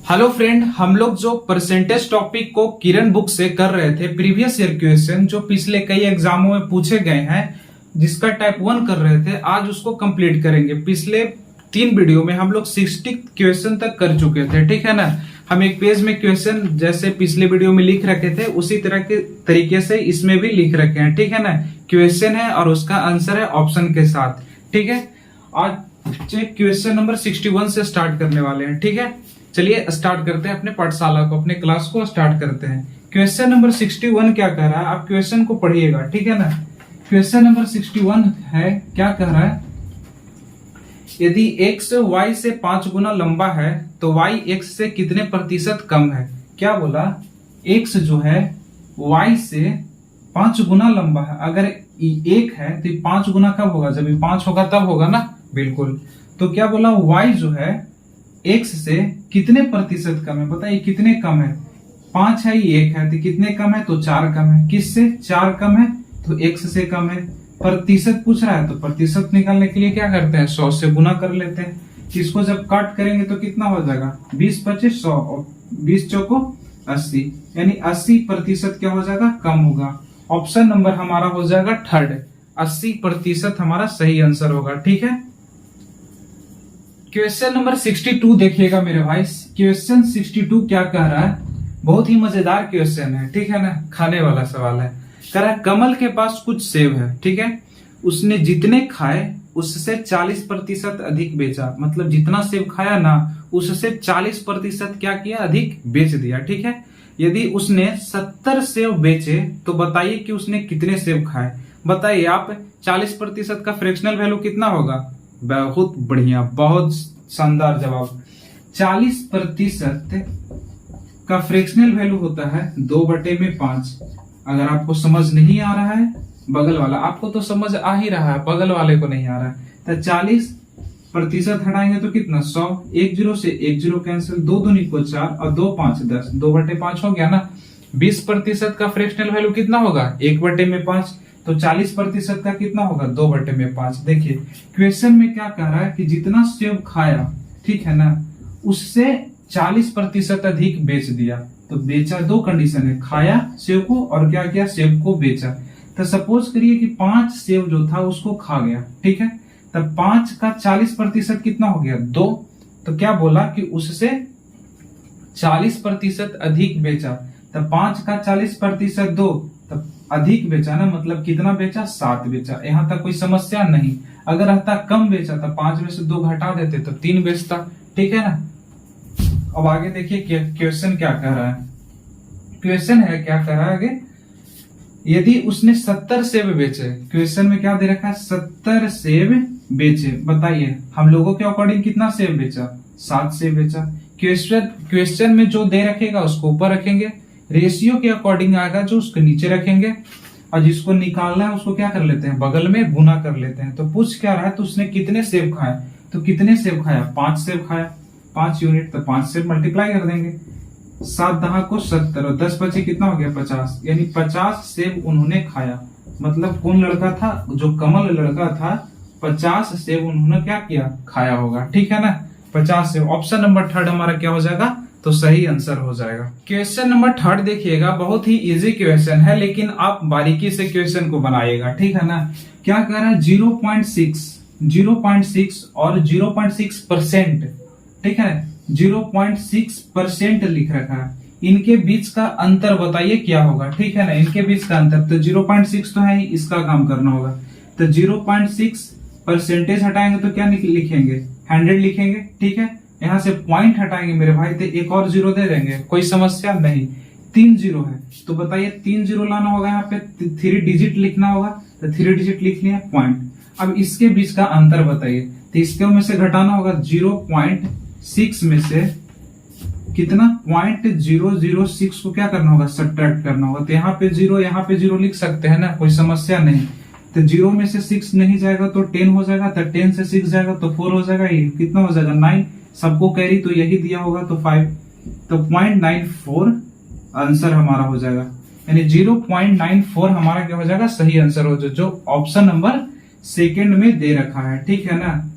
Hello friend, हम लोग जो परसेंटेज टॉपिक को किरण बुक से कर रहे थे, प्रीवियस ईयर क्वेश्चन जो पिछले कई एग्जामों में पूछे गए हैं, जिसका टाइप 1 कर रहे थे, आज उसको कंप्लीट करेंगे। पिछले 3 वीडियो में हम लोग 60 क्वेश्चन तक कर चुके थे, ठीक है ना। हम एक पेज में क्वेश्चन जैसे पिछले वीडियो में लिख रखे थे, उसी तरह के तरीके से इसमें भी लिख रखे हैं, ठीक है ना। क्वेश्चन है और उसका आंसर है ऑप्शन के साथ, ठीक है। आज क्वेश्चन नंबर 61 से स्टार्ट करने वाले हैं, ठीक है। चलिए स्टार्ट करते हैं, अपने पाठशाला को, अपने क्लास को स्टार्ट करते हैं। क्वेश्चन नंबर 61 क्या कह रहा है, आप क्वेश्चन को पढ़िएगा, ठीक है ना। क्वेश्चन नंबर 61 है, क्या कह रहा है, यदि x y से 5 गुना लंबा है तो y x से कितने प्रतिशत कम है। क्या बोला, x जो है y से 5 गुना लंबा है। अगर 1 है तो 5 गुना कब होगा, जब ये 5 होगा तब होगा ना, बिल्कुल। तो क्या बोला, y जो है x से कितने प्रतिशत कम है, बताइए कितने कम है। 5 है, 1 है, तो कितने कम है, तो 4 कम है। किससे 4 कम है, तो x से कम है। प्रतिशत पूछ रहा है तो प्रतिशत निकालने के लिए क्या करते हैं, 100 से गुना कर लेते हैं। इसको जब काट करेंगे तो कितना हो जाएगा, 20 25 100 और 20 चौको 80, यानी 80% क्या हो जाएगा, कम होगा। ऑप्शन नंबर हमारा हो जाएगा थर्ड, 80% हमारा सही आंसर होगा, ठीक है। क्वेश्चन नंबर 62 देखिएगा मेरे भाई। क्वेश्चन 62 क्या कह रहा है, बहुत ही मजेदार क्वेश्चन है, ठीक है ना, खाने वाला सवाल है। कह रहा है कमल के पास कुछ सेब है, ठीक है। उसने जितने खाए उससे 40% अधिक बेचा, मतलब जितना सेब खाया ना उससे 40% क्या किया, अधिक बेच दिया, ठीक है। यदि उसने 70 सेब बेचे तो बताइए कि उसने कितने सेब खाए। बताइए आप, 40% का फ्रैक्शनल वैल्यू कितना होगा। बहुत बढ़िया, बहुत शानदार जवाब। 40% का फ्रैक्शनल वैल्यू होता है 2/5। अगर आपको समझ नहीं आ रहा है, बगल वाला आपको तो समझ आ ही रहा है, बगल वाले को नहीं आ रहा है, तो 40% हटाएंगे तो कितना, 100। 1 0 से 1 0 कैंसिल, 2 दूनी को 4 और 2 5 10, 2/5 हो गया ना। 20% का फ्रैक्शनल वैल्यू कितना होगा, 1/5। तो 40% का कितना होगा, 2/5। देखिए क्वेश्चन में क्या कह रहा है कि जितना सेब खाया, ठीक है ना, उससे 40% अधिक बेच दिया। तो बेचा, 2 कंडीशन है, खाया सेब को और क्या किया, सेब को बेचा। तो सपोज करिए कि 5 सेब जो था उसको खा गया, ठीक है। तब 5 का 40% कितना हो गया, 2। तो क्या बोला कि उससे 40% अधिक बेचा। तब 5 का 40% 2, तब अधिक बेचा ना, मतलब कितना बेचा, 7 बेचा। यहां तक कोई समस्या नहीं। अगर रहता कम बेचा तो 5 में से 2 घटा देते तो 3 बेचता, ठीक है ना। अब आगे देखिए क्वेश्चन क्या कह रहा है। क्वेश्चन है, क्या कह रहा है आगे, यदि उसने 70 सेब बेचे। क्वेश्चन में क्या दे रखा है, 70 सेब बेचे। बताइए हम लोगों के अकॉर्डिंग कितना सेब बेचा, 7 सेब बेचा। क्वेश्चन में जो दे रखेगा उसको ऊपर रखेंगे, रेशियो के अकॉर्डिंग आएगा जो उसको नीचे रखेंगे, और जिसको निकालना है उसको क्या कर लेते हैं, बगल में गुना कर लेते हैं। तो पूछ क्या रहा है, तो उसने कितने सेब खाए, तो कितने सेब खाया, 5 सेब खाया, 5 यूनिट, तो 5 से मल्टीप्लाई कर देंगे। 7 10 को 70 और 10 बचे कितना हो गया, 50, यानी 50 सेब उन्होंने खाया। मतलब कौन लड़का था, जो कमल लड़का था, 50 सेब उन्होंने क्या किया, खाया होगा, ठीक है ना। 50 सेब, ऑप्शन नंबर थर्ड हमारा क्या हो जाएगा, तो सही आंसर हो जाएगा। क्वेश्चन नंबर थर्ड देखिएगा, बहुत ही इजी क्वेश्चन है, लेकिन आप बारीकी से क्वेश्चन को बनाइएगा, ठीक है ना। क्या कह रहा है, 0.6 और 0.6%, ठीक है, 0.6% लिख रखा है। इनके बीच का अंतर बताइए क्या होगा, ठीक है ना। इनके बीच का अंतर, तो 0.6 तो है ही, इसका काम करना होगा। तो 0.6% हटाएंगे तो क्या लिखेंगे, 100 लिखेंगे, ठीक है। यहाँ से पॉइंट हटाएंगे मेरे भाई तो एक और 0 दे देंगे, कोई समस्या नहीं। 3 0 है, तो बताइए 3 0 लाना होगा, यहाँ पे 3 डिजिट लिखना होगा, तो 3 डिजिट लिख लिया, पॉइंट। अब इसके बीच का अंतर बताइए, तो इसके में से घटाना होगा, 0.6 में से कितना, 0.006 को क्या करना होगा, सब्ट्रैक्ट करना होगा। तो यहाँ पे 0, यहाँ पे 0 लिख सकते हैं ना, कोई समस्या नहीं। तो 0 में से 6 नहीं जाएगा तो 10 हो जाएगा, तो 10 से 6 जाएगा तो 4 हो जाएगा, ये कितना हो जाएगा, 9। सबको कैरी तो यही दिया होगा, तो 5, तो 0.94 आंसर हमारा हो जाएगा, यानी 0.94 हमारा क्या हो जाएगा, सही आंसर हो जाएगा, जो ऑप्शन नंबर सेकंड में दे रखा है, ठीक है ना।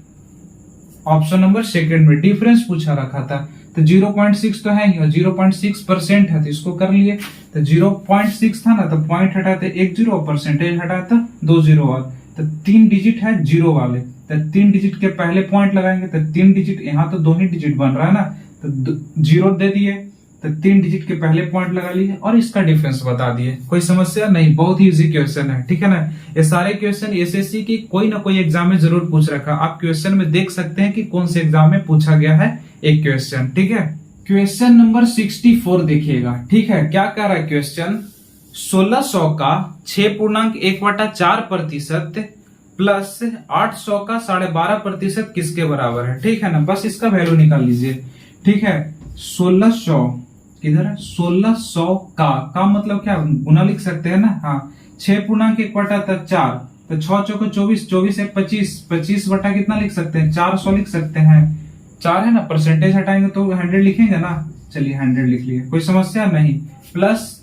ऑप्शन नंबर सेकंड में डिफरेंस पूछा रखा था, तो 0.6 तो है ही, और 0.6% है तो इसको कर लिए। तो 0.6 था ना, तो पॉइंट हटाते 1 जीरो, परसेंटेज हटाता 2 जीरो, और तो 3 डिजिट है जीरो वाले, तो 3 डिजिट के पहले पॉइंट लगाएंगे, तो 3 डिजिट, यहाँ तो 2 ही डिजिट बन रहा है ना, तो जीरो दे दिए, तो 3 डिजिट के पहले पॉइंट लगा लिए और इसका डिफरेंस बता दिए। कोई समस्या नहीं, बहुत ही इजी क्वेश्चन है, ठीक है ना। ये सारे क्वेश्चन एसएससी की कोई ना कोई एग्जाम में जरूर पूछ रखा, आप क्वेश्चन में देख सकते हैं कि कौन से एग्जाम में पूछा गया है एक क्वेश्चन, ठीक है। क्वेश्चन नंबर 64 देखिएगा, ठीक है। क्या कह रहा है क्वेश्चन, 1600 का 6.1/4% प्लस 800 का 12.5% किसके बराबर है, ठीक है ना। बस इसका वैल्यू निकाल लीजिए, ठीक है। 1600 किधर है, 1600 का मतलब क्या, गुना लिख सकते हैं ना, हाँ। 6.1/4, तो 6 चौको 24, 24 एक 25, 25 बटा कितना लिख सकते हैं, 400 लिख सकते हैं, 4 है ना, परसेंटेज हटाएंगे तो 100 लिखेंगे ना, चलिए 100 लिख लिए, कोई समस्या नहीं। प्लस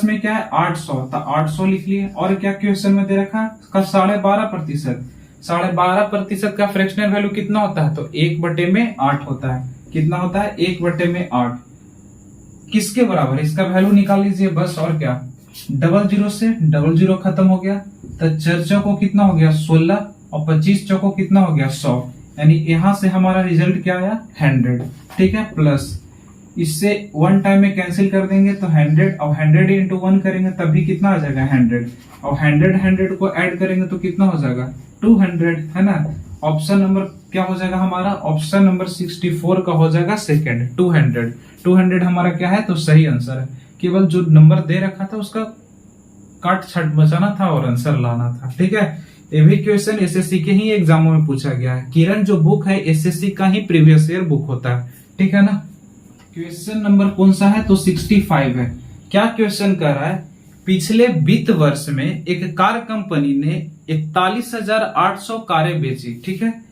में क्या है 800, तो 800 लिख लिए, और क्या क्वेश्चन में दे रखा का 12.5%, 12.5% का फ्रैक्शनल वैल्यू कितना होता है, तो 1/8 होता है, कितना होता है 1/8, किसके बराबर, इसका वैल्यू निकाल लीजिए बस, और क्या, डबल जीरो से डबल जीरो खत्म हो गया, तो 4 चौको कितना हो गया 16, और 25 चौको कितना हो गया 100, यानी यहां से हमारा रिजल्ट क्या आया 100, ठीक है। प्लस इससे 1 टाइम में कैंसिल कर देंगे तो 100, और 100 इंटू 1 करेंगे तब भी कितना आ जाएगा 100, और 100 को ऐड करेंगे तो कितना हो जाएगा 200, है ना। ऑप्शन नंबर क्या हो जाएगा हमारा, ऑप्शन नंबर 64 का हो जाएगा सेकंड, 200 हमारा क्या है, तो सही आंसर है। केवल जो नंबर दे रखा था उसका काट छट बचाना था और आंसर लाना था, ठीक है। ये भी क्वेश्चन एसएससी के ही एग्जामों में पूछा गया है। किरण जो बुक है एसएससी का ही प्रीवियस ईयर बुक होता है, ठीक है ना। क्वेश्चन नंबर कौन सा है, तो 65 है। क्या क्वेश्चन कर रहा है, पिछले वित्त वर्ष में एक कार कंपनी ने 41,800 कारें बेची, ठीक है।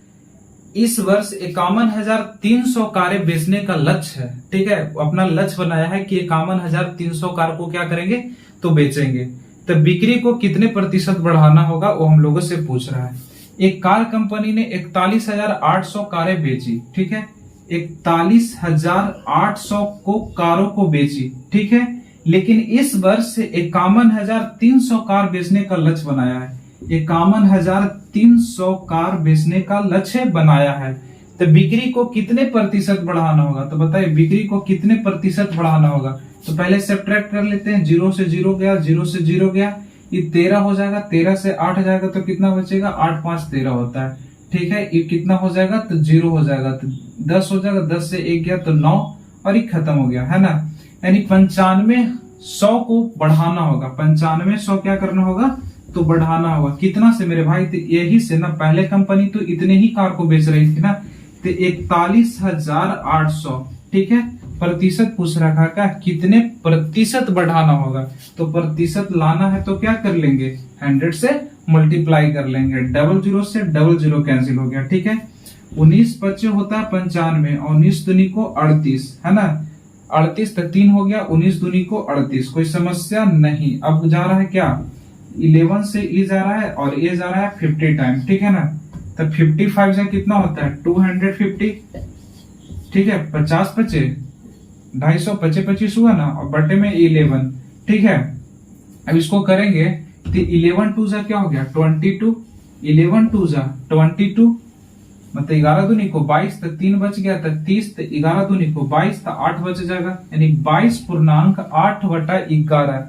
इस वर्ष 51,300 कारें बेचने का लक्ष्य है, ठीक है। अपना लक्ष्य बनाया है कि 51,300 कार को क्या करेंगे, तो बेचेंगे। तो बिक्री को कितने प्रतिशत बढ़ाना होगा वो हम लोगों से पूछ रहा है। एक कार कंपनी ने 41,800 कारें बेची, ठीक है। 41,800 को कारों को बेची, ठीक है। लेकिन इस वर्ष 51,300 कार बेचने का लक्ष्य बनाया है, 51,300 कार बेचने का लक्ष्य बनाया है। तो बिक्री को कितने प्रतिशत बढ़ाना होगा, तो बताइए बिक्री को कितने प्रतिशत बढ़ाना होगा। तो पहले सब्ट्रैक्ट कर लेते हैं, 0 से 0 गया, 0 से 0 गया, ये 13 हो जाएगा, 13 से 8 जाएगा तो कितना बचेगा, 8 5 13 होता है, ठीक है। ये कितना हो जाएगा, तो 0 हो जाएगा, तो 10 हो जाएगा, 10 से 1 गया तो 9, और ये खत्म हो गया, है ना। यानी 95,100 को बढ़ाना होगा, 95,100 क्या करना होगा, तो बढ़ाना होगा। कितना से मेरे भाई, तो यही से ना, पहले कंपनी तो इतने ही कार को बेच रही थी ना, तो 41,800, ठीक है। प्रतिशत पूछ रखा क्या, कितने प्रतिशत बढ़ाना होगा, तो प्रतिशत लाना है तो क्या कर लेंगे, 100 से मल्टीप्लाई कर लेंगे, डबल जीरो से डबल जीरो कैंसिल हो गया, ठीक है। 19 25 होता है 95, और 19 दूनी को 38, है ना। 38 तक 3 हो गया, 19 दूनी को 38, कोई समस्या नहीं। अब जा रहा है क्या, 11 से ई जा रहा है और ए जा रहा है 50 टाइम, ठीक है ना। तो 55 से कितना होता है 250, ठीक है। 50 25 250, 25 25 हुआ ना, और बटे में 11, ठीक है। अब इसको करेंगे तो 11 2 जा क्या हो गया 22, 11 2 जा 22, मतलब 11 दूनी को 22, तक 3 बच गया, तक 30, तो 11 दूनी को 22, तो 8 बच जाएगा, यानी 22.8/11,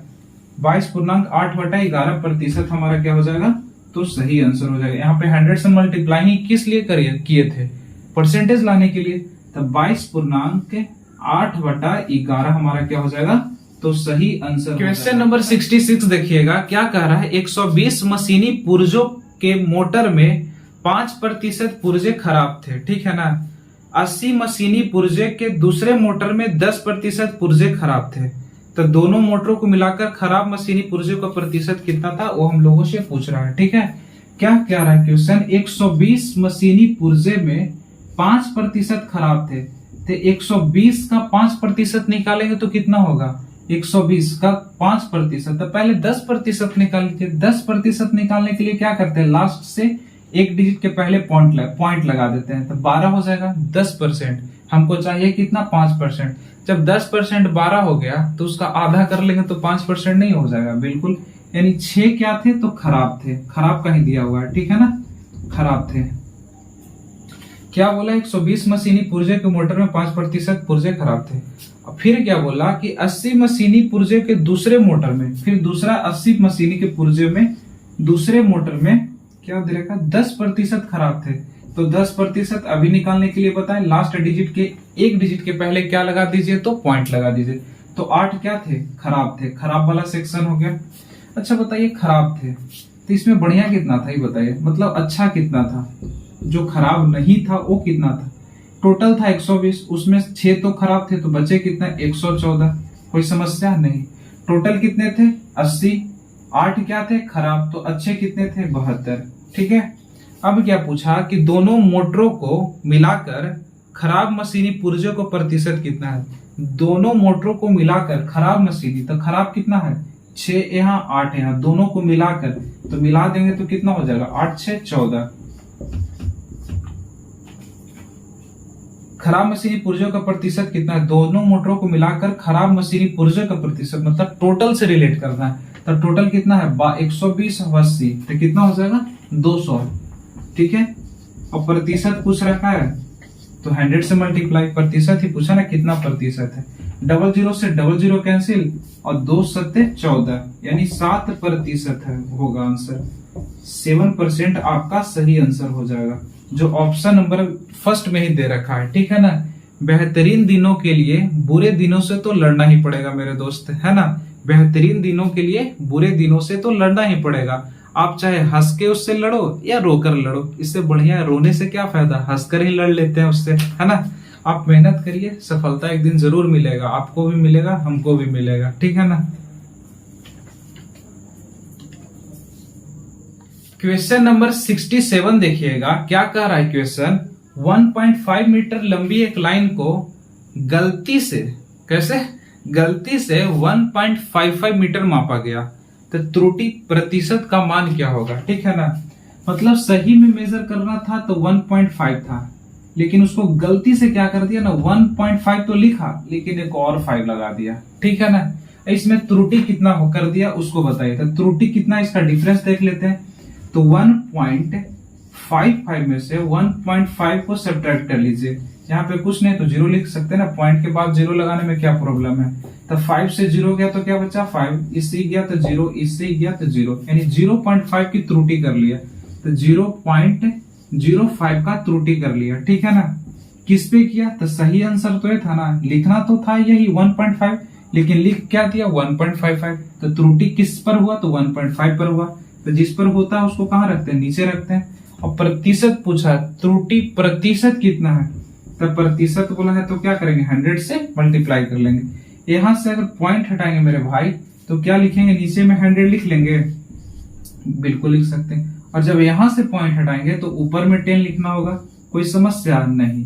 22.8/11 प्रतिशत हमारा क्या हो जाएगा, तो सही आंसर हो जाएगा। यहाँ पे 100 से मल्टीप्लाई ही किस लिए किए थे, परसेंटेज लाने के लिए, तो 22.8/11 हमारा क्या हो जाएगा, तो सही आंसर। क्वेश्चन नंबर 66 देखिएगा, क्या कह रहा है, 120 मशीनी पुर्जों के मोटर में 5% पुर्जे खराब थे, ठीक है ना। 80 मशीनी पुर्जे के दूसरे मोटर में 10% पुर्जे खराब थे, तो दोनों मोटरों को मिलाकर खराब मशीनी पुर्जे का प्रतिशत कितना था वो हम लोगों से पूछ रहा है, ठीक है। क्या कह रहा है क्वेश्चन, 120 मशीनी पुर्जे में 5% खराब थे, तो 120 का 5% निकालेंगे तो कितना होगा, 120 का 5%, तो पहले 10% निकाल लीजिए। 10% निकालने के लिए क्या करते हैं, लास्ट से एक डिजिट के पहले पॉइंट लगा देते हैं, तो 12 हो जाएगा 10%, हमको चाहिए कितना 5%। जब 10% 12 हो गया तो उसका आधा कर लेंगे तो 5% नहीं हो जाएगा, बिल्कुल। यानी 6 क्या थे तो खराब थे, खराब कहीं दिया हुआ है, ठीक है ना, खराब थे। क्या बोला, 120 मशीनी पुर्जे के मोटर में 5% पुर्जे खराब थे। फिर क्या बोला कि 80 मशीनी पुर्जे के दूसरे मोटर में, फिर दूसरा 80 मशीनी के पुर्जे में दूसरे मोटर में क्या दे रखा, 10% खराब थे। तो 10% अभी निकालने के लिए बताएं, लास्ट डिजिट के एक डिजिट के पहले क्या लगा दीजिए, तो पॉइंट लगा दीजिए। तो 8 क्या थे, खराब थे, खराब वाला सेक्शन हो गया। अच्छा बताइए, खराब थे तो इसमें बढ़िया कितना था ये बताइए, मतलब अच्छा कितना था, जो खराब नहीं था वो कितना था। टोटल था 120, उसमें 6 तो खराब थे तो बचे कितना, 114। कोई समस्या नहीं। टोटल कितने थे, 80, 8 क्या थे, खराब, तो अच्छे कितने थे, 72। ठीक है। अब क्या पूछा कि दोनों मोटरों को मिलाकर खराब मशीनी पुर्जों को प्रतिशत कितना है। दोनों मोटरों को मिलाकर खराब मशीनी, तो खराब कितना है, 6 यहाँ 8 यहाँ, दोनों को मिलाकर तो मिला देंगे तो कितना हो जाएगा, 8 6 14। खराब मशीनी पुर्जों का प्रतिशत कितना है, दोनों मोटरों को मिलाकर खराब मशीनी पुर्जों का प्रतिशत, मतलब टोटल से रिलेट करना है। तो टोटल कितना है, 120 80, तो कितना हो जाएगा, 200। ठीक है। और प्रतिशत पूछ रखा है तो 100 से मल्टीप्लाई, प्रतिशत ही पूछा ना, कितना प्रतिशत है। 00 से 00 कैंसिल और 2 7 14, यानी 7% है, होगा आंसर। 7% आपका सही आंसर हो जाएगा, जो ऑप्शन नंबर फर्स्ट में ही दे रखा है। ठीक है ना। बेहतरीन दिनों के लिए बुरे दिनों से तो लड़ना ही पड़ेगा मेरे दोस्त, है ना। बेहतरीन दिनों के लिए बुरे दिनों से तो लड़ना ही पड़ेगा। आप चाहे हंस के उससे लड़ो या रोकर लड़ो, इससे बढ़िया रोने से क्या फायदा, हंसकर ही लड़ लेते हैं उससे, है ना। आप मेहनत करिए, सफलता एक दिन जरूर मिलेगा, आपको भी मिलेगा, हमको भी मिलेगा। ठीक है ना। क्वेश्चन नंबर 67 देखिएगा, क्या कह रहा है क्वेश्चन। 1.5 मीटर लंबी एक लाइन को गलती से, कैसे, गलती से 1.55 मीटर मापा गया, तो त्रुटि प्रतिशत का मान क्या होगा। ठीक है ना। मतलब सही में मेजर करना था तो 1.5 था, लेकिन उसको गलती से क्या कर दिया ना, 1.5 तो लिखा लेकिन एक और 5 लगा दिया। ठीक है ना। इसमें त्रुटि कितना हो कर दिया उसको बताइए। तो त्रुटि कितना, इसका डिफरेंस देख लेते हैं। तो 1.55 में से 1.5 को सब्ट्रैक्ट कर लीजिए। यहाँ पे कुछ नहीं तो 0 लिख सकते हैं ना, पॉइंट के बाद 0 लगाने में क्या प्रॉब्लम है। तो 5 से 0 गया तो क्या बचा, 5, इससे गया तो 0, इससे गया तो 0, यानी 0.5 की त्रुटि कर लिया। तो 0.05 का त्रुटि कर लिया। ठीक है ना। किस पे किया, तो सही आंसर तो ये था ना, लिखना तो था यही 1.5, लेकिन लिख क्या दिया 1.55। तो त्रुटि किस पर हुआ, तो 1.5 पर हुआ। तो जिस पर होता है उसको कहाँ रखते हैं, नीचे रखते हैं। और प्रतिशत पूछा, त्रुटि प्रतिशत कितना है, तो प्रतिशत बोला है तो क्या करेंगे, 100 से मल्टीप्लाई कर लेंगे। यहां से अगर पॉइंट हटाएंगे मेरे भाई तो क्या लिखेंगे, नीचे में 100 लिख लेंगे, बिल्कुल लिख सकते हैं। और जब यहां से पॉइंट हटाएंगे तो ऊपर में 10 लिखना होगा, कोई समस्या नहीं।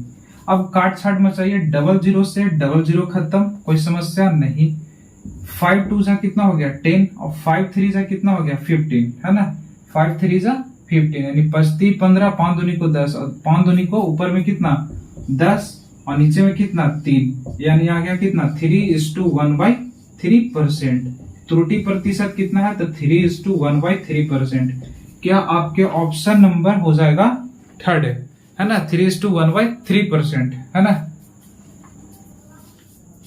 अब काट छाट मचाइए, 00 से 00 खत्म, कोई समस्या नहीं। 5 2 जा कितना हो गया 10, और 5 3 जा कितना हो गया 15, है ना। 5 3 जा 15, यानी 25 15, 5 दूनी को 10, और 5 दूनी को ऊपर में कितना 10 और नीचे में कितना 3, यानी आ गया कितना 3:1/3%। त्रुटि प्रतिशत कितना है, तो 3:1/3%। क्या आपके ऑप्शन नंबर हो जाएगा थर्ड, है ना, 3:1/3%, है ना।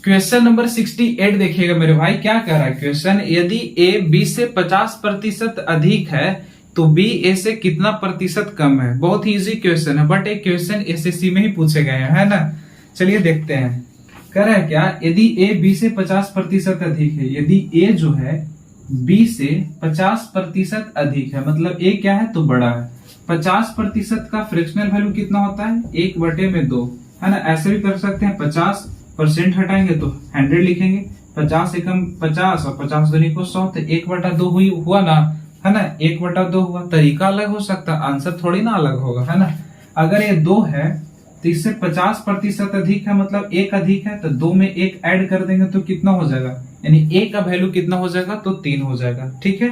क्वेश्चन नंबर 68 देखिएगा मेरे भाई, क्या कह रहा है क्वेश्चन। यदि ए बी से 50% अधिक है तो बी ए से कितना प्रतिशत कम है। बहुत ही इजी क्वेश्चन है, बट एक क्वेश्चन एसएससी में ही पूछे गए हैं, है ना। चलिए देखते हैं। कह रहा है क्या, यदि ए बी से 50% अधिक है, यदि ए जो है बी से 50% अधिक है, मतलब ए क्या है तो बड़ा है। 50% का फ्रैक्शनल वैल्यू कितना होता है, 1/2, है ना। ऐसे भी कर सकते हैं, 50% हटाएंगे तो 100 लिखेंगे, 50 एकम 50 और 50 दूनी को 100, तो 1/2 हुआ ना, है ना। 1/2 हुआ, तरीका अलग हो सकता, आंसर थोड़ी ना अलग होगा, है ना। अगर ये 2 है तो इससे 50% अधिक है, मतलब 1 अधिक है, तो 2 में 1 ऐड कर देंगे तो कितना हो जाएगा, यानी ए का वैल्यू कितना हो जाएगा, तो 3 हो जाएगा। ठीक है।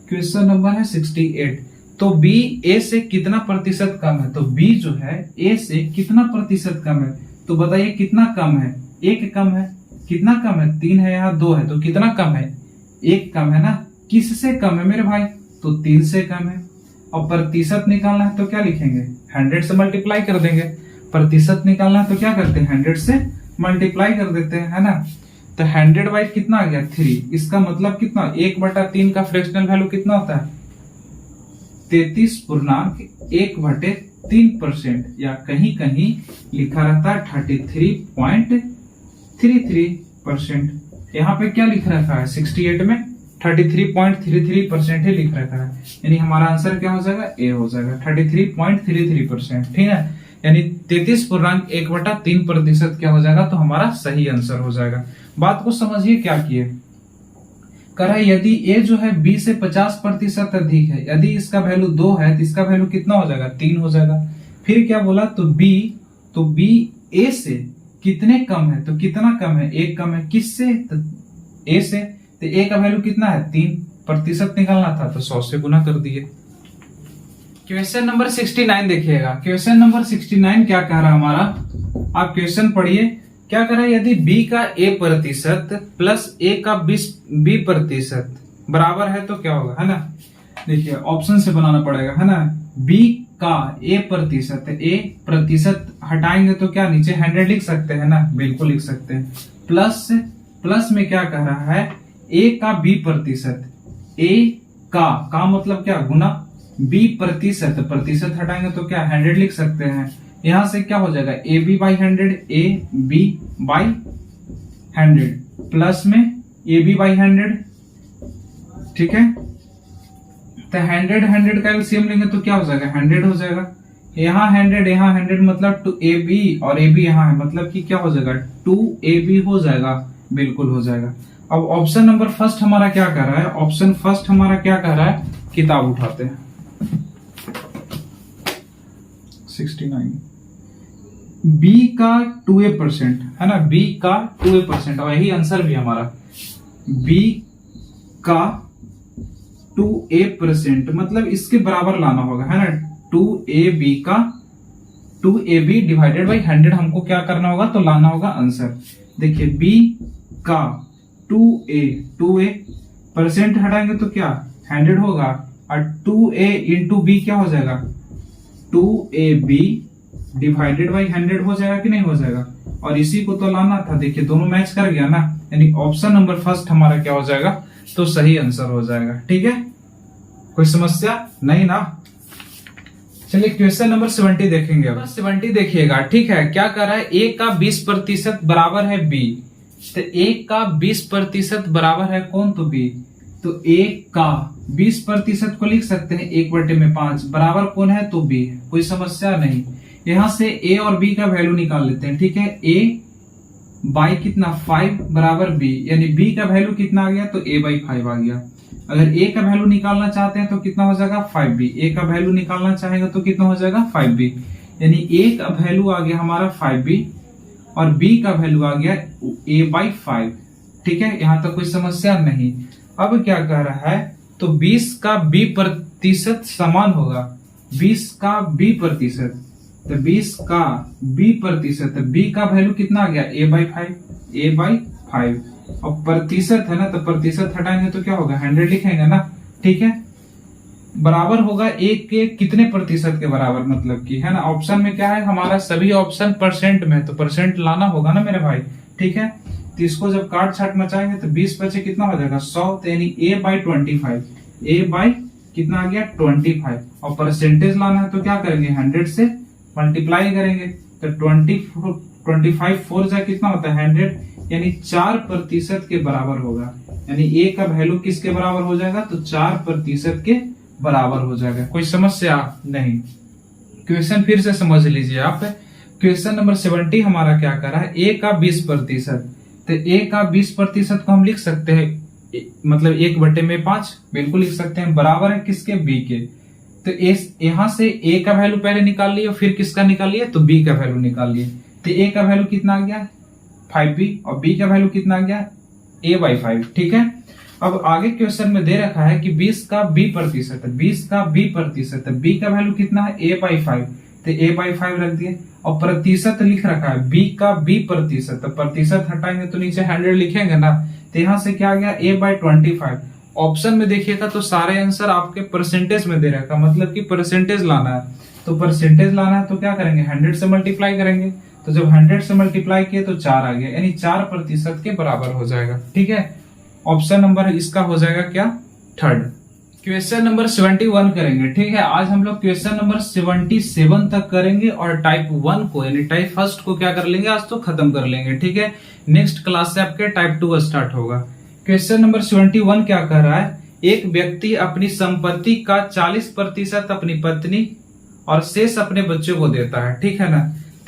क्वेश्चन नंबर है 68। तो बी ए से कितना प्रतिशत कम है, तो बी जो है ए से कितना प्रतिशत कम है, तो तो बताइए कितना कम है, एक कम है, कितना कम है, 3 है यहाँ 2 है, तो कितना कम है, एक कम है ना। किससे कम है मेरे भाई, तो 3 से कम है। और प्रतिशत निकालना है तो क्या लिखेंगे, 100 से मल्टीप्लाई कर देंगे। प्रतिशत निकालना है तो क्या करते हैं, 100 से मल्टीप्लाई कर देते हैं, है ना। तो 100 बाई कितना आ गया, 3। इसका मतलब कितना, 1/3 का फ्रैक्शनल वैल्यू कितना होता है, 33.1/3%, या कहीं कहीं लिखा रहता है 33.33%। यहाँ पे क्या लिख रखा है, 68 में 33.33% ही लिख रखा है, यानी हमारा आंसर क्या हो जाएगा, ए हो जाएगा, 33.33%, ठीक है। यानी 33.1/3% क्या हो जाएगा, तो हमारा सही आंसर हो जाएगा। बात को समझिए क्या किए, कह रहा है यदि ए जो है बी से 50% अधिक है, यदि इसका वैल्यू 2 है तो इसका वैल्यू कितना हो जाएगा, 3 हो जाएगा। फिर क्या बोला, तो बी ए से कितने कम है, तो कितना कम है, 1 कम है, किससे, तो ए से। तो ए का वैल्यू कितना है, 3, प्रतिशत निकालना था तो 100 से गुना कर दिए। क्वेश्चन नंबर 69 देखिएगा। क्वेश्चन नंबर 69 क्या कह रहा है हमारा, आप क्वेश्चन पढ़िए। क्या कह रहा है, यदि b का a% प्लस a का b% बराबर है तो क्या होगा, है ना। देखिए ऑप्शन से बनाना पड़ेगा, है ना। b का a% हटाएंगे तो क्या, नीचे 100 लिख सकते हैं ना, बिल्कुल लिख सकते हैं। प्लस में क्या कह रहा है, a का b%, a का मतलब क्या, गुना, b% हटाएंगे तो क्या 100 लिख सकते हैं। यहां से क्या हो जाएगा, AB/100, AB/100 प्लस में AB/100, ठीक है। तो 100 का एलसीएम लेंगे तो क्या हो जाएगा, 100 हो जाएगा। यहाँ 100 मतलब 2AB, और AB यहाँ है मतलब कि क्या हो जाएगा, 2AB हो जाएगा, बिल्कुल हो जाएगा। अब ऑप्शन नंबर फर्स्ट हमारा क्या कर रहा है, ऑप्शन फर्स्ट हमारा क्या कर रहा है, किताब उठाते हैं। 69 b का 2a% है ना, b का 2a%, और यही आंसर भी हमारा, b का 2a% मतलब इसके बराबर लाना होगा, है ना। 2ab डिवाइडेड बाई 100 हमको क्या करना होगा, तो लाना होगा आंसर। देखिए b का 2a% हटाएंगे तो क्या 100 होगा, और 2a इंटू b क्या हो जाएगा, 2ab डिवाइडेड बाई 100 हो जाएगा कि नहीं हो जाएगा। और इसी को तो लाना था, देखिए दोनों मैच कर गया ना, यानी ऑप्शन नंबर फर्स्ट हमारा क्या हो जाएगा, तो सही आंसर हो जाएगा, ठीक है। कोई समस्या नहीं ना। चलिए क्वेश्चन नंबर 70 देखेंगे। अब 70 देखिएगा, ठीक है। क्या कर रहा है, a का 20% बराबर है b, तो a का 20% बराबर है कौन, तो b। तो a का 20% को लिख सकते हैं 1/5, बराबर कौन है, तो b। कोई समस्या नहीं। यहां से a और b का वैल्यू निकाल लेते हैं, ठीक है। a बाई कितना 5 बराबर b, यानी b का वैल्यू कितना आ गया, तो a/5 आ गया। अगर a का वैल्यू निकालना चाहते हैं तो कितना हो जाएगा, 5b। a का वैल्यू निकालना चाहेंगे तो कितना हो जाएगा, 5b। यानी a का वैल्यू आ गया हमारा 5b, और b का वैल्यू आ गया a/5, ठीक है। यहां तक कोई समस्या नहीं। अब क्या कह रहा है, तो 20 का b% समान होगा, 20 का b%, तो 20 का b%, b का वैल्यू कितना आ गया, a/5, और प्रतिशत है ना, तो प्रतिशत हटाएंगे तो क्या होगा, 100 लिखेंगे ना, ठीक है। बराबर होगा एक के कितने प्रतिशत के बराबर, मतलब कि, है ना। ऑप्शन में क्या है हमारा, सभी ऑप्शन परसेंट में, तो परसेंट लाना होगा ना मेरे भाई, ठीक है। तो इसको जब काट छाट मचाएंगे तो 20 बचे कितना हो जाएगा, 100, यानी a/25, a/ कितना आ गया, 25। और परसेंटेज लाना है तो क्या करेंगे, 100 से मल्टीप्लाई करेंगे, तो 25 4 जा कितना होता है, 100, यानी 4% के बराबर होगा। यानी a का वैल्यू किसके बराबर हो जाएगा, तो 4% के बराबर हो जाएगा। कोई समस्या नहीं। क्वेश्चन फिर से समझ लीजिए आप। क्वेश्चन नंबर 70 हमारा क्या कर रहा है, a का 20%, तो a का 20% को हम लिख सकते हैं, मतलब 1/5 बिल्कुल लिख सकते हैं, बराबर है किसके, b के। तो यहां से a का वैल्यू पहले निकाल लिए, फिर किसका निकाल लिए, तो b का वैल्यू निकाल लिए। तो a का वैल्यू कितना आ गया 5b, और b का वैल्यू कितना आ गया a/5, ठीक है। अब आगे क्वेश्चन में दे रखा है कि 20 का b%, 20 का b%, b का वैल्यू कितना है a/5, तो A/5 रख दिए, और प्रतिशत लिख रखा है B का B प्रतिशत, तो प्रतिशत हटाएंगे तो नीचे 100 लिखेंगे ना, तो यहाँ से क्या आ गया A/25। ऑप्शन में देखिएगा तो सारे आंसर आपके परसेंटेज में दे रखा, मतलब कि परसेंटेज लाना है, तो परसेंटेज लाना है तो क्या करेंगे 100 से मल्टीप्लाई करेंगे, तो जब 100 से मल्टीप्लाई किए तो 4 आ गया, यानी 4% के बराबर हो जाएगा। ठीक है, ऑप्शन नंबर इसका हो जाएगा क्या, थर्ड। क्वेश्चन नंबर 71 करेंगे। ठीक है, आज हम लोग क्वेश्चन नंबर 77 तक करेंगे और टाइप 1 को यानी टाइप फर्स्ट को क्या कर लेंगे, आज तो खत्म कर लेंगे। ठीक है, नेक्स्ट क्लास से आपके टाइप 2 स्टार्ट होगा। क्वेश्चन नंबर 71 क्या कह रहा है, एक व्यक्ति अपनी संपत्ति का 40% अपनी पत्नी और शेष अपने बच्चों को देता है। ठीक है ना,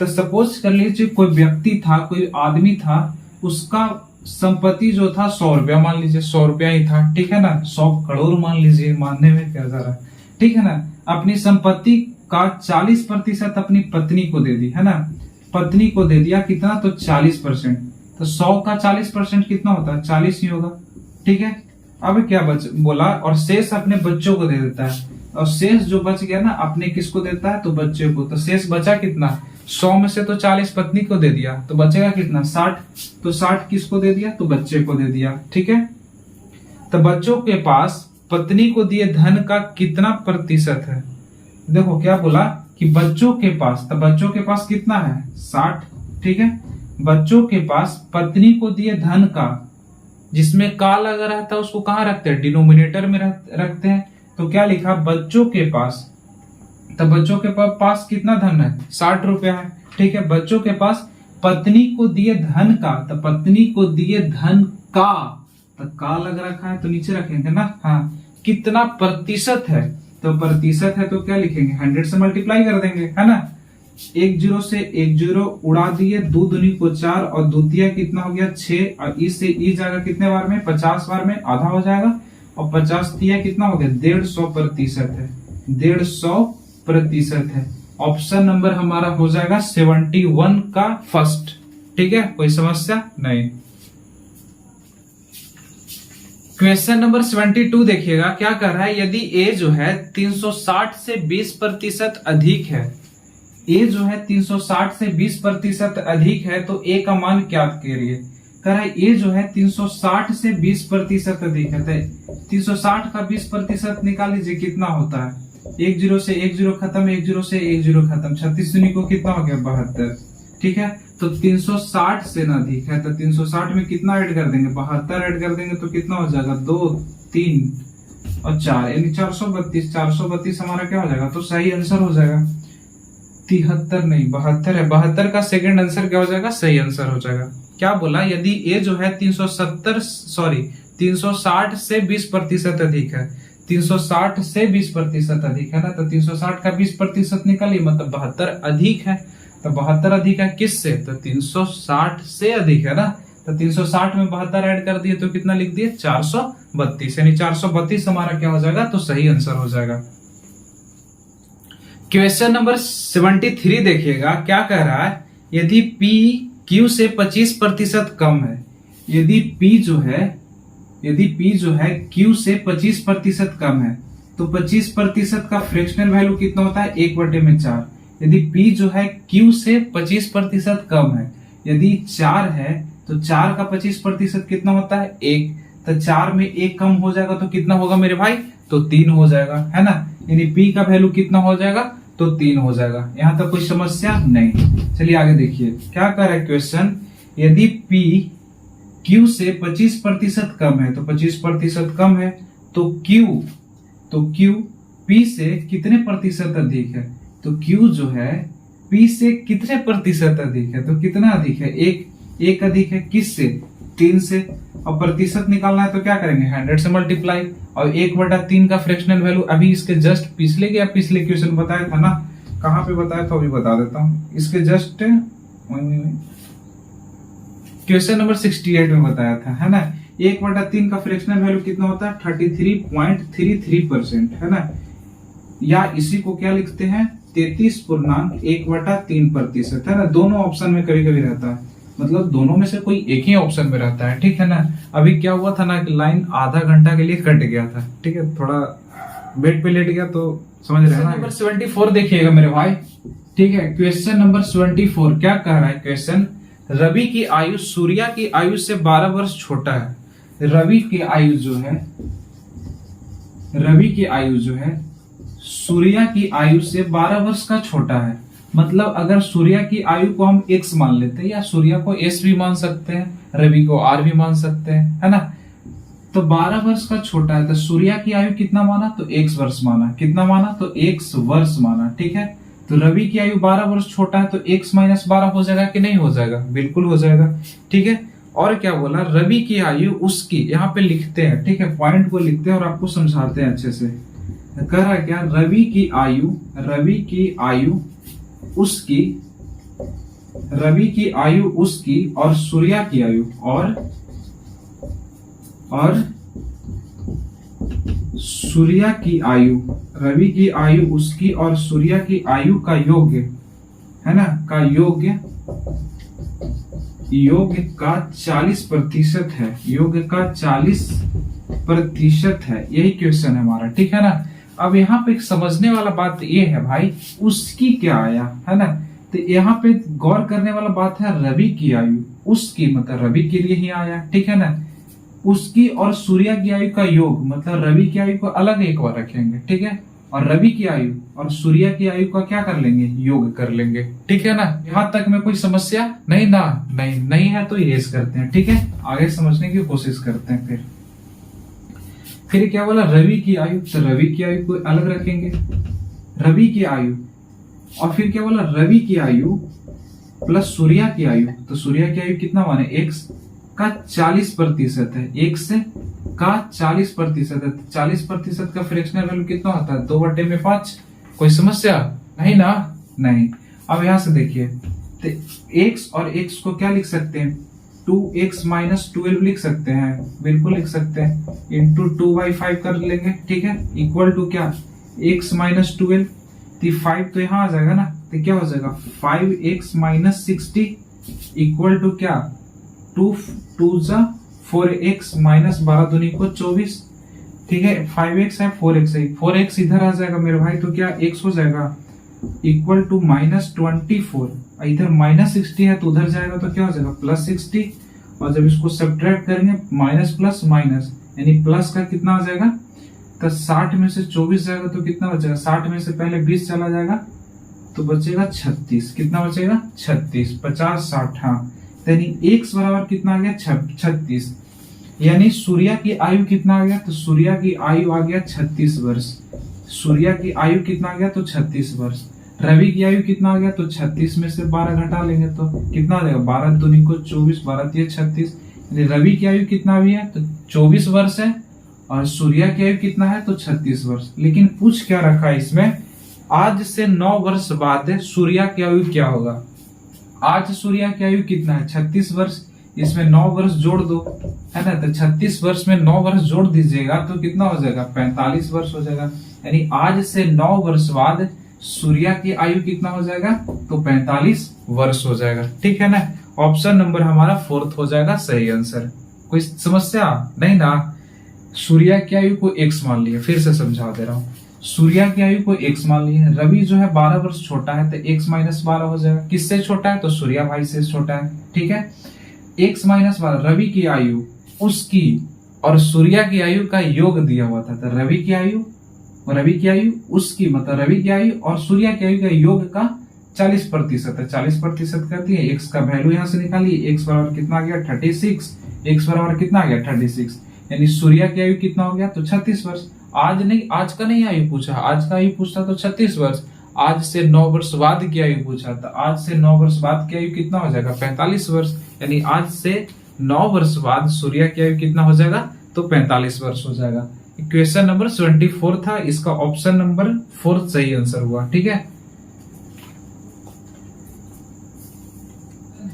तो सपोज कर लीजिए कोई व्यक्ति था, कोई आदमी था, उसका संपत्ति जो था 100 रुपया, मान लीजिए 100 रुपया ही था। ठीक है ना, 100 करोड़ मान लीजिए, मानने में क्या जा रहा है। ठीक है ना, अपनी संपत्ति का 40% अपनी पत्नी को दे दी, है ना, पत्नी को दे दिया कितना, तो 40%, तो 100 का 40% कितना होता है, 40 ही होगा। ठीक है, अब क्या बोला, और शेष अपने बच्चों को दे देता है, और शेष जो बच गया ना अपने किसको देता है, तो बच्चे को, तो शेष बचा कितना, 100 में से तो 40 पत्नी को दे दिया, तो बचेगा कितना 60, तो 60 किसको दे दिया, तो बच्चे को दे दिया। ठीक है, तो बच्चों के पास पत्नी को दिए धन का कितना प्रतिशत है, देखो क्या बोला कि बच्चों के पास, तो बच्चों के पास कितना है 60। ठीक है, बच्चों के पास पत्नी को दिए धन का, जिसमें का लगा रहता है उसको कहाँ रखते हैं, डिनोमिनेटर में रखते हैं, तो क्या लिखा बच्चों के पास, तो बच्चों के पास कितना धन है, 60 रुपया है। ठीक है, बच्चों के पास पत्नी को दिए धन का, तो पत्नी को दिए धन का, तो का लग रखा है तो नीचे रखेंगे ना, हाँ, कितना प्रतिशत है, तो प्रतिशत है तो क्या लिखेंगे 100 से मल्टीप्लाई कर देंगे, है ना, 1 0 से 1 0 उड़ा दिए, 2 दूनी को 4, और द्वितीय कितना हो गया 6, और ई से ई जाएगा कितने बार में, 50 बार में, आधा हो जाएगा, और 50 दिया कितना हो गया 150% है, 150% है। ऑप्शन नंबर हमारा हो जाएगा 71 का फर्स्ट। ठीक है, कोई समस्या नहीं। क्वेश्चन नंबर 72 देखिएगा, क्या कर रहा है, यदि ए जो है 360 से 20% अधिक है, ए जो है 360 से 20% अधिक है, तो ए का मान क्या करिए, कह रहा है ए जो है 360 से 20% अधिक है, तो 360 का 20% निकाल लीजिए कितना होता है, 1 0 से 1 0 खत्म, 1 0 से 1 0 खत्म, 36 दूनी को कितना हो गया 72। ठीक है, तो 360 से ना अधिक है, तो 360 में कितना ऐड कर देंगे, 72 ऐड कर देंगे, तो कितना हो जाएगा 2 3 और 4, यानी 432। 432 हमारा क्या हो जाएगा, तो सही आंसर हो जाएगा 73 नहीं 72 है, 72 का सेकंड आंसर क्या हो जाएगा, सही आंसर हो जाएगा। क्या बोला, यदि ए जो है 360 से 20% अधिक है, 360 से 20% अधिक है ना, तो 360 का 20% निकालिए, मतलब 72 अधिक है, तो 72 अधिक है किससे, तो 360 से अधिक है ना, तो 360 में 72 ऐड कर दिए तो कितना लिख दिए 432, यानी 432 हमारा क्या हो जाएगा, तो सही आंसर हो जाएगा। क्वेश्चन नंबर 73 देखिएगा, क्या कह रहा है, यदि P Q से 25% कम है, यदि P जो है Q से 25% कम है, तो 25% का फ्रैक्शनल वैल्यू कितना होता है, 1/4। यदि P जो है Q से 25% कम है, यदि 4 है तो 4 का 25% कितना होता है 1, तो 4 में 1 कम हो जाएगा तो कितना होगा मेरे भाई, तो 3 हो जाएगा, है ना, यानी P का वैल्यू कितना हो जाएगा, तो 3 हो जाएगा। यहाँ तक कोई समस्या नहीं। चलिए आगे देखिए क्या कर रहा है क्वेश्चन, यदि P Q से 25% कम है, तो 25% कम है, तो Q P से कितने प्रतिशत अधिक है, तो Q जो है P से कितने प्रतिशत अधिक है, तो कितना अधिक है, एक अधिक है, किससे, 3 से, और प्रतिशत निकालना है तो क्या करेंगे 100 से मल्टीप्लाई, और 1/3 का फ्रैक्शनल वैल्यू अभी इसके जस्ट पिछले क्वेश्चन बताया था ना, कहाँ पे बताया था अभी बता देता हूँ, इसके जस्ट क्वेश्चन नंबर 68 में बताया था, है ना, 1/3 का फ्रैक्शनल वैल्यू कितना होता है 33.33%, है ना, या इसी को क्या लिखते हैं 33.1/3%, है ना, दोनों ऑप्शन में कभी कभी रहता है, मतलब दोनों में से कोई एक ही ऑप्शन में रहता है। ठीक है ना, अभी क्या हुआ था ना कि लाइन आधा घंटा के लिए कट गया था, ठीक है, थोड़ा बेड पे लेट गया तो समझ रहे हैं ना। नंबर 74 देखिएगा मेरे भाई, ठीक है। क्वेश्चन नंबर 24 क्या कह रहा है क्वेश्चन, रवि की आयु सूर्या की आयु से 12 वर्ष छोटा है। रवि की आयु जो है सूर्या की आयु से 12 वर्ष का छोटा है। मतलब अगर सूर्या की आयु को हम x मान लेते हैं, या सूर्या को s भी मान सकते हैं, रवि को r भी मान सकते हैं, है ना। तो 12 वर्ष का छोटा है, तो सूर्या की आयु कितना माना, तो x वर्ष माना। कितना माना, तो x वर्ष माना। ठीक है। तो रवि की आयु 12 वर्ष छोटा है, तो x माइनस 12 हो जाएगा कि नहीं हो जाएगा, बिल्कुल हो जाएगा। ठीक है। और क्या बोला, रवि की आयु उसकी, यहाँ पे लिखते हैं, ठीक है, पॉइंट को लिखते हैं और आपको समझाते हैं अच्छे से। कह रहा है क्या, रवि की आयु उसकी और सूर्या की आयु सूर्या की आयु, रवि की आयु उसकी और सूर्या की आयु का योग है ना, का योग का 40% है। योग का 40% है। यही क्वेश्चन है हमारा। ठीक है ना। अब यहाँ पे समझने वाला बात ये है भाई, उसकी क्या आया, है ना। तो यहाँ पे गौर करने वाला बात है रवि की आयु उसकी, मतलब रवि के लिए ही आया। ठीक है ना। उसकी और सूर्या की आयु का योग, मतलब रवि की आयु को अलग एक बार रखेंगे। ठीक है। और रवि की आयु और सूर्या की आयु का क्या कर लेंगे, योग कर लेंगे। ठीक है ना। यहाँ तक में कोई समस्या नहीं ना, नहीं है तो इरेज करते हैं। ठीक है। आगे समझने की कोशिश करते हैं। फिर क्या बोला, रवि की आयु, तो रवि की आयु को अलग रखेंगे, रवि की आयु। और फिर क्या बोला, रवि की आयु प्लस सूर्या की आयु। तो सूर्या की आयु कितना माने, x का 40% है, x का 40% है। 40% का फ्रैक्शनल वैल्यू कितना होता है, 2/5। कोई समस्या नहीं ना, नहीं। अब यहां से देखिए, तो x और x को क्या लिख सकते हैं, 2x माइनस 12 लिख सकते हैं, बिल्कुल लिख सकते हैं। इंटू 2/5 कर लेंगे। ठीक है। इक्वल टू क्या, x माइनस 12। तो 5 तो यहाँ आ जाएगा ना, तो क्या हो जाएगा 5x माइनस 60 इक्वल टू क्या, 2 जा 4x माइनस 12 दूनी को 24। ठीक है। 5x है, 4x है, 4x इधर आ जाएगा मेरे भाई, तो क्या x हो जाएगा इक्वल टू माइनस 24। इधर माइनस 60 है तो उधर जाएगा तो क्या हो जाएगा प्लस 60। और जब इसको सब्ट्रैक्ट करेंगे माइनस प्लस माइनस, यानी प्लस का कितना आ जाएगा, तो 60 में से 24 जाएगा तो कितना बचेगा, 60 में से पहले 20 चला जाएगा तो बचेगा 36। कितना बचेगा, 36। 50 60, हाँ। यानी x बराबर कितना आ गया, 36। यानी सूर्या की आयु कितना आ गया, तो सूर्या की आयु आ गया 36 वर्ष। सूर्या की आयु कितना आ गया, तो 36 वर्ष। रवि की आयु कितना आ गया, तो 36 में से 12 घटा लेंगे तो कितना आ जाएगा, 12 दूनी को 24, 12 तिया 36। यानी रवि की आयु कितना भी है, तो 24 वर्ष है, और सूर्या की आयु कितना है, तो 36 वर्ष। लेकिन पूछ क्या रखा है इसमें, आज से 9 वर्ष बाद सूर्या की आयु क्या होगा। आज सूर्या की आयु कितना है, 36 वर्ष। इसमें 9 वर्ष जोड़ दो, है ना। तो 36 वर्ष में 9 वर्ष जोड़ दीजिएगा तो कितना हो जाएगा, 45 वर्ष हो जाएगा। यानी आज से 9 वर्ष बाद सूर्या की आयु कितना हो जाएगा, तो 45 वर्ष हो जाएगा। ठीक है ना। ऑप्शन नंबर हमारा 4th हो जाएगा सही आंसर। कोई समस्या नहीं ना। सूर्या की आयु को x मान लिया, फिर से समझा दे रहा हूँ। सूर्या की आयु को x मान लिया, रवि जो है 12 वर्ष छोटा है तो x माइनस 12 हो जाएगा। किससे छोटा है, तो सूर्या भाई से छोटा है। ठीक है। x माइनस 12, रवि की आयु उसकी और सूर्या की आयु का योग दिया हुआ था, तो रवि की आयु उसकी, मतलब रवि की आयु और सूर्या की आयु का योग का 40% है। 40% करती है, x का वैल्यू यहाँ से निकालिए। x बराबर कितना आ गया, 36। x बराबर कितना आ गया, 36। यानी सूर्या की आयु कितना हो गया, तो 36 वर्ष। आज नहीं, आज का नहीं आयु पूछा, आज का आयु पूछता तो 36 वर्ष। आज से 9 वर्ष बाद की आयु पूछा था, आज से 9 वर्ष बाद की आयु कितना हो जाएगा, 45 वर्ष। यानी आज से 9 वर्ष बाद सूर्या की आयु कितना हो जाएगा, तो 45 वर्ष हो जाएगा। क्वेश्चन नंबर 24 था, इसका ऑप्शन नंबर 4 सही आंसर हुआ। ठीक है।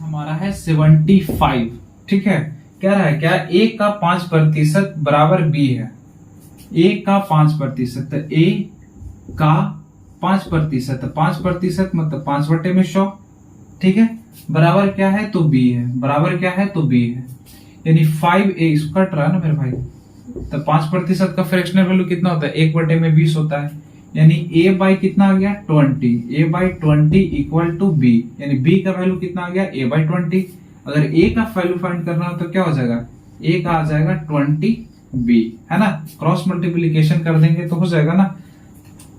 हमारा है 75। ठीक है। कह रहा है क्या, a का 5% बराबर b है। a का 5%, a का 5%, 5% मतलब 5/100। ठीक है। बराबर क्या है, तो b है। बराबर क्या है, तो b है। यानी 5a, इसको कट रहा है ना मेरे भाई, तो 5% का फ्रैक्शनल वैल्यू कितना होता है, 1/20 होता है। यानी a बाई कितना आ गया 20, a by 20 equal to b, यानी b का वैल्यू कितना आ गया a बाई 20। अगर a का वैल्यू फाइंड करना हो तो क्या हो जाएगा, a का आ जाएगा 20b, है ना। क्रॉस मल्टीप्लीकेशन कर देंगे तो हो जाएगा ना।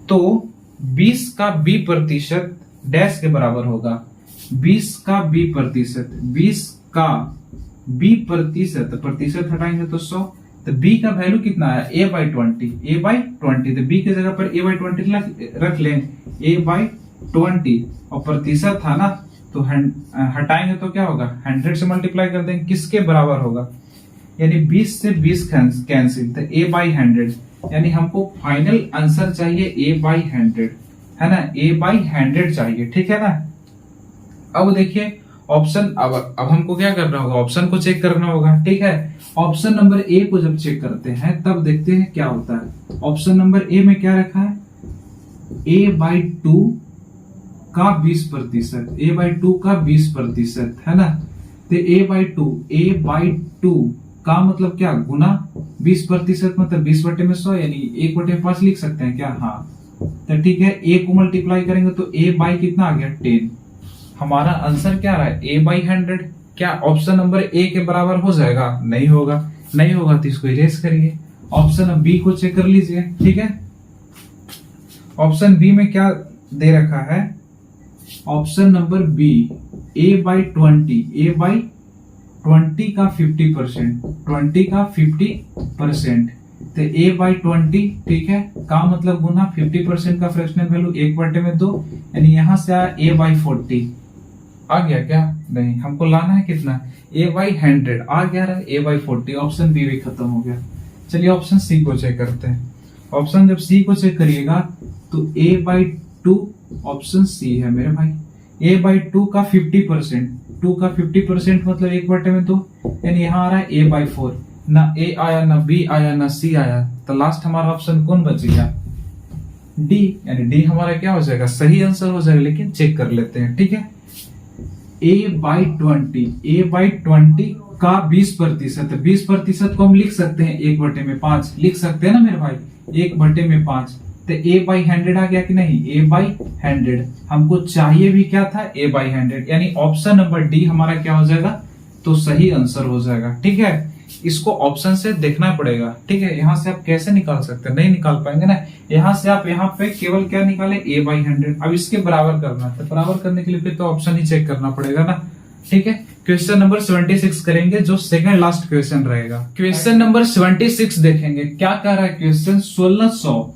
तो 20 का b प्रतिशत डैश के बराबर होगा, 20 का b प्रतिशत, 20 का b प्रतिशत, प्रतिशत हटाएंगे तो 100, तो b का वैल्यू कितना आया a बाई 20, a बाई 20, तो b की जगह पर a बाई 20 रख लें, a बाई 20, और प्रतिशत था ना तो हटाएंगे तो क्या होगा 100 से मल्टीप्लाई कर देंगे, किसके बराबर होगा, यानी 20 से 20 कैंसिल, तो a बाई 100, यानी हमको फाइनल आंसर चाहिए a बाई 100, है ना, a बाई 100 चाहिए, ठीक है ना। अब देखिए ऑप्शन, अब हमको क्या करना होगा, ऑप्शन को चेक करना होगा, ठीक है। ऑप्शन नंबर ए को जब चेक करते हैं तब देखते हैं क्या होता है। ऑप्शन नंबर ए में क्या रखा है, a बाई 2 का 20%, a बाई 2 का 20%, है ना। तो a बाई 2 का मतलब क्या, गुना 20%, मतलब 20 बटे में 100, यानी 1 बटे 5 लिख सकते हैं क्या, हाँ। तो ठीक है, a को मल्टीप्लाई करेंगे तो a बाई कितना आ गया 10। हमारा आंसर क्या रहा है a बाई 100। क्या ऑप्शन नंबर ए के बराबर हो जाएगा, नहीं होगा, नहीं होगा तो इसको इरेज करिए। ऑप्शन बी को चेक कर लीजिए, ठीक है। ऑप्शन बी में क्या दे रखा है, option number B a by 20, a by 20 का 50%, 20 का 50%, तो a बाई 20, ठीक है, का मतलब गुना 50% का फ्रैक्शनल वैल्यू 1 बटे में 2, यानी यहां से आया a बाई 40, आ गया क्या, नहीं, हमको लाना है कितना a बाई 100, आ गया रहा a बाई 40, ऑप्शन बी भी खत्म हो गया। चलिए ऑप्शन सी को चेक करते हैं। ऑप्शन जब सी को चेक करिएगा तो a बाई 2, ऑप्शन सी है मेरे भाई, a बाई 2 का 50%, 2 का 50% मतलब 1 बटे में 2, यानी यहाँ आ रहा है a बाई 4, ना a आया ना b आया ना c आया, तो लास्ट हमारा ऑप्शन कौन बच गया, डी, यानी डी हमारा क्या हो जाएगा, सही आंसर हो जाएगा। लेकिन चेक कर लेते हैं, ठीक है। a बाई 20 का 20%, 20% को हम लिख सकते हैं 1 बटे में 5, लिख सकते हैं ना मेरे भाई, 1 बटे में 5, तो a बाई 100 आ गया कि नहीं, a बाई 100। हमको चाहिए भी क्या था, a बाई 100, यानी ऑप्शन नंबर डी हमारा क्या हो जाएगा, तो सही आंसर हो जाएगा, ठीक है। इसको ऑप्शन से देखना पड़ेगा, ठीक है। यहाँ से आप कैसे निकाल सकते हैं, नहीं निकाल पाएंगे ना। यहाँ से आप यहाँ पे केवल क्या निकाले, a बाई 100। अब इसके बराबर करना है, तो बराबर करने के लिए फिर तो ऑप्शन ही चेक करना पड़ेगा ना, ठीक है। क्वेश्चन नंबर 76 करेंगे, जो सेकंड लास्ट क्वेश्चन रहेगा। क्वेश्चन नंबर 76 देखेंगे, क्या कह रहा है क्वेश्चन, 1600,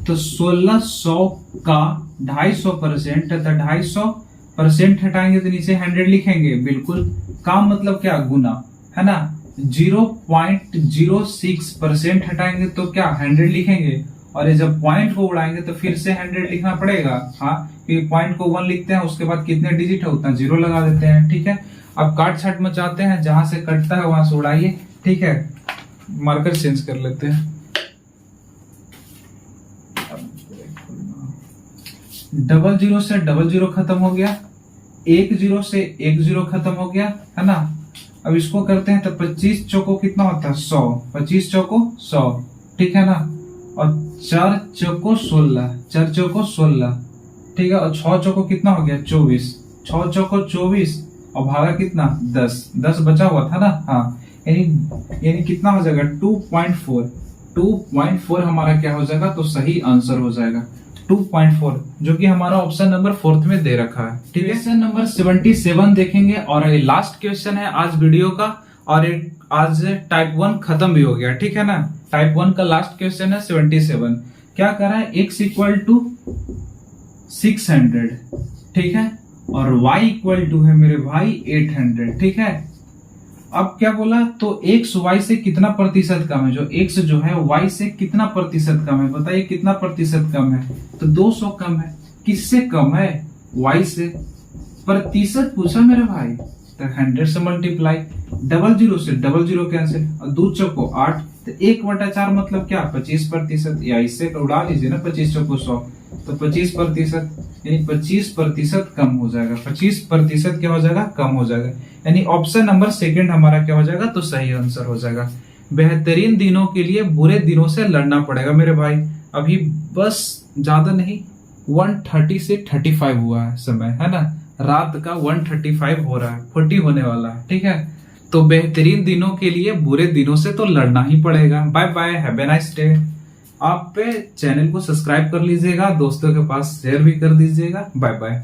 तो 1600 का 250%, तो 250% हटाएंगे तो नीचे 100 लिखेंगे, बिल्कुल। का मतलब क्या, गुना, है ना। 0.06% हटाएंगे तो क्या 100 लिखेंगे, और ये जब पॉइंट को उड़ाएंगे तो फिर से 100 लिखना पड़ेगा, हाँ। फिर पॉइंट को 1 लिखते हैं, उसके बाद कितने डिजिट है उतना 0 लगा देते हैं, ठीक है। अब काट छाट मचाते हैं, जहां से कटता है वहां से उड़ाइए, ठीक है। मार्कर चेंज कर लेते हैं। डबल जीरो से डबल जीरो खत्म हो गया, 1 0 से 1 0 खत्म हो गया, है ना। अब इसको करते हैं तो 25 चौको कितना होता है, 100, 25 चौको 100, ठीक है ना। और 4 चौको 16, 4 चौको 16, ठीक है। और 6 चौको कितना हो गया, 24, 6 चौको 24, और भागा कितना 10, 10 बचा हुआ था ना, हाँ। यानी कितना हो जाएगा 2.4, 2.4 हमारा क्या हो जाएगा, तो सही आंसर हो जाएगा 2.4, जो कि हमारा ऑप्शन नंबर 4 में दे रखा है, ठीक है। क्वेश्चन नंबर 77 देखेंगे, और ये लास्ट क्वेश्चन है आज वीडियो का, और आज टाइप 1 खत्म भी हो गया, ठीक है ना। टाइप 1 का लास्ट क्वेश्चन है 77। क्या कर रहा है, x इक्वल टू 600, ठीक है, और y इक्वल टू है मेरे भाई 800, ठीक है। अब क्या बोला, तो x y से कितना प्रतिशत कम है, जो x जो है y से कितना प्रतिशत कम है, बताइए कितना प्रतिशत कम है, तो 200 कम है। किससे कम है, y से। प्रतिशत पूछा मेरे भाई, तो 100 से मल्टीप्लाई, डबल जीरो से डबल जीरो कैंसिल, और 2 चौको 8, तो 1/4 मतलब क्या 25%, या इससे उड़ा लीजिए ना, 25 चौको 100, तो 25%, यानी 25% कम हो जाएगा, 25% क्या हो जाएगा, कम हो जाएगा। यानी ऑप्शन नंबर सेकंड हमारा क्या हो जाएगा, तो सही आंसर हो जाएगा। बेहतरीन दिनों के लिए बुरे दिनों से लड़ना पड़ेगा मेरे भाई। अभी बस ज्यादा नहीं, 1:30 से 35 हुआ है समय, है ना। रात का 1:35 हो रहा है, 40 होने वाला है, ठीक है। तो बेहतरीन दिनों के लिए बुरे दिनों से तो लड़ना ही पड़ेगा। Bye bye, have a nice day. आप पे चैनल को सब्सक्राइब कर लीजिएगा, दोस्तों के पास शेयर भी कर दीजिएगा। Bye bye.